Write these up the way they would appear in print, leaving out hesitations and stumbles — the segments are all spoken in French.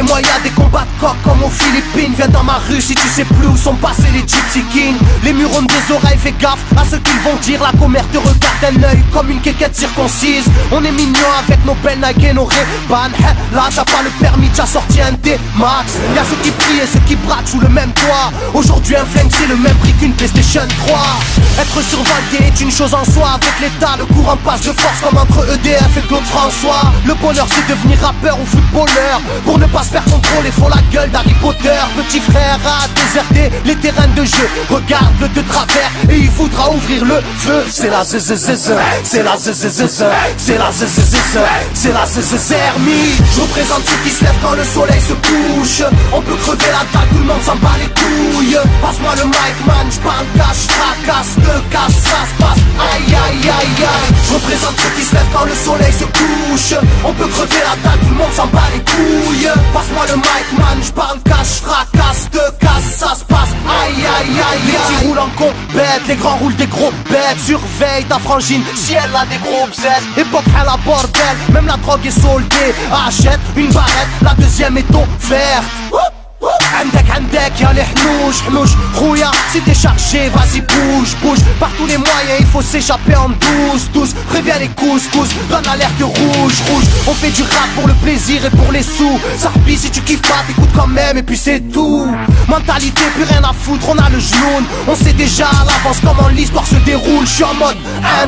moi y'a des combats de coq comme aux Philippines. Viens dans ma rue si tu sais plus où sont passés les Gypsy Kings. Les murs ont des oreilles, fais gaffe à ce qu'ils vont dire. La commère te regarde d'un œil comme une quéquette circoncise. On est mignon avec nos belles Nike et nos Ray-Ban. Là t'as pas le permis, t'as sorti un D-Max. Y'a ceux qui prient et ceux qui braquent sous le même toit. Aujourd'hui un flingue c'est le même prix qu'une PlayStation 3. Être survolté est une chose en soi. Avec l'état le courant passe de force comme entre EDF et Claude François. Le bonheur c'est devenir rappeur ou footballeur. Pour ne pas se faire contrôler faut la gueule d'Harry Potter. Petit frère a déserté les terrains de jeu. Regarde-le de travers et il voudra ouvrir le feu. C'est la zzzz, c'est la zzzz, c'est la zzzz, c'est la zzzermie. Je représente ceux qui se lèvent quand le soleil se couche. On peut crever la dalle, tout le monde s'en bat les couilles. Passe-moi le mic man, j'parle cash, fracasse, te casse, ça se passe. Aïe aïe aïe aïe. Je représente ceux qui se lèvent quand le soleil se couche. On peut crever la dalle, tout le monde s'en bat les couilles. Passe-moi le mic man, j'parle cash, fracasse, te casse, ça se passe. Aïe aïe aïe. Les petits roulent en compète, les grands roulent des gros bêtes. Surveille ta frangine si elle a des gros bzètes. Époque à la bordel, même la drogue est soldée. Achète une barrette, la deuxième est offerte. عندك يا الحنوش حنوش خويا si t'es chargé vas-y bouge bouge. Par tous les moyens il faut s'échapper en douce. Préviens les couscous, donne l'alerte rouge. On fait du rap pour le plaisir et pour les sous. Sarpi si tu kiffes pas t'écoutes quand même et puis c'est tout. Mentalité plus rien à foutre, on a le genou. On sait déjà à l'avance comment l'histoire se déroule. J'suis en mode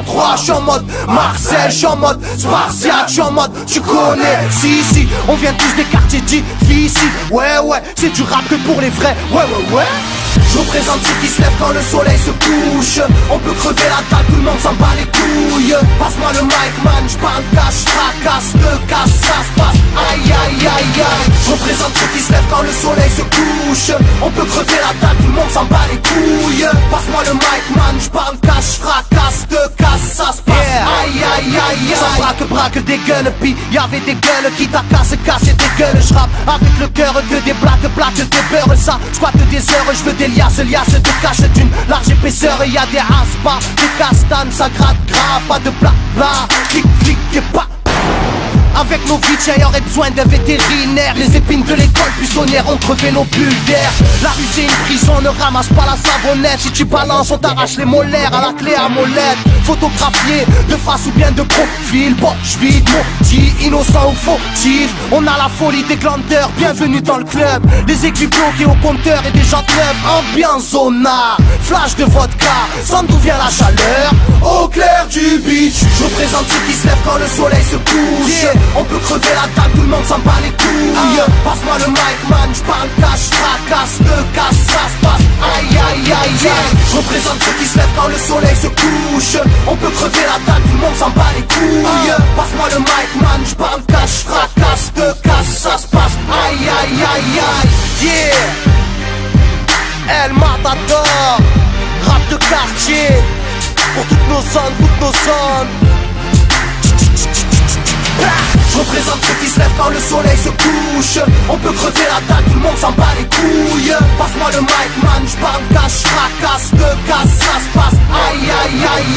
1-3, j'suis en mode Marcel, j'suis en mode Spartiate, j'suis en mode tu connais. Si on vient tous des quartiers difficiles. Ouais c'est du rap que pour les vrais, ouais. Je représente ceux qui se lèvent quand le soleil se couche. On peut crever la dalle, tout le monde s'en bat les couilles. Passe-moi le mic man, j'parle cash, fracasse, te casse, ça se passe. Aïe aïe aïe aïe. Je représente ceux qui se lèvent quand le soleil se couche. On peut crever la dalle, tout le monde s'en bat les couilles. Passe-moi le mic man, j'parle cash, fracasse, te casse, ça se passe. Aïe aïe aïe aïe. Ça braque des gueules, pis y'avait des gueules qui t'a cassé des gueules. J'rappe avec le cœur que des blagues des beurres. Ça squatte des heures, je veux des liasses de cache d'une large épaisseur. Et y'a des aspas, des castanes, ça gratte grave. Pas de blabla, clic et pas. Avec nos vies, il y aurait besoin d'un vétérinaire. Les épines de l'école buissonnière ont crevé nos bulles d'air. La rue c'est une prison, ne ramasse pas la savonnette. Si tu balances, on t'arrache les molaires à la clé à molette. Photographié de face ou bien de profil. Bon, j'vide maudit, innocent ou fautif. On a la folie des glandeurs, bienvenue dans le club. Les aiguilles bloquées au compteur et des jantes neuves. Ambiance zona, flash de vodka. Sans d'où vient la chaleur, au clair du beach. Je représente ceux qui se lèvent quand le soleil se couche. On peut crever la dalle, tout le monde s'en bat les couilles. Passe-moi le mic man, j'parle cash, fracasse, te casse, ça se passe. Aïe aïe aïe aïe. Je représente ceux qui se lèvent quand le soleil se couche. On peut crever la dalle, tout le monde s'en bat les couilles. Passe-moi le mic man, j'parle cash, fracasse, te casse, ça se passe. Aïe aïe aïe aïe. Yeah. El Matador, rap de quartier. Pour toutes nos zones. Je représente ceux qui se lèvent quand le soleil se couche. On peut crever la dalle, tout le monde s'en bat les couilles. Passe-moi le mic man, j'parle cash, fracasse, te casse, ça se passe. Aïe aïe aïe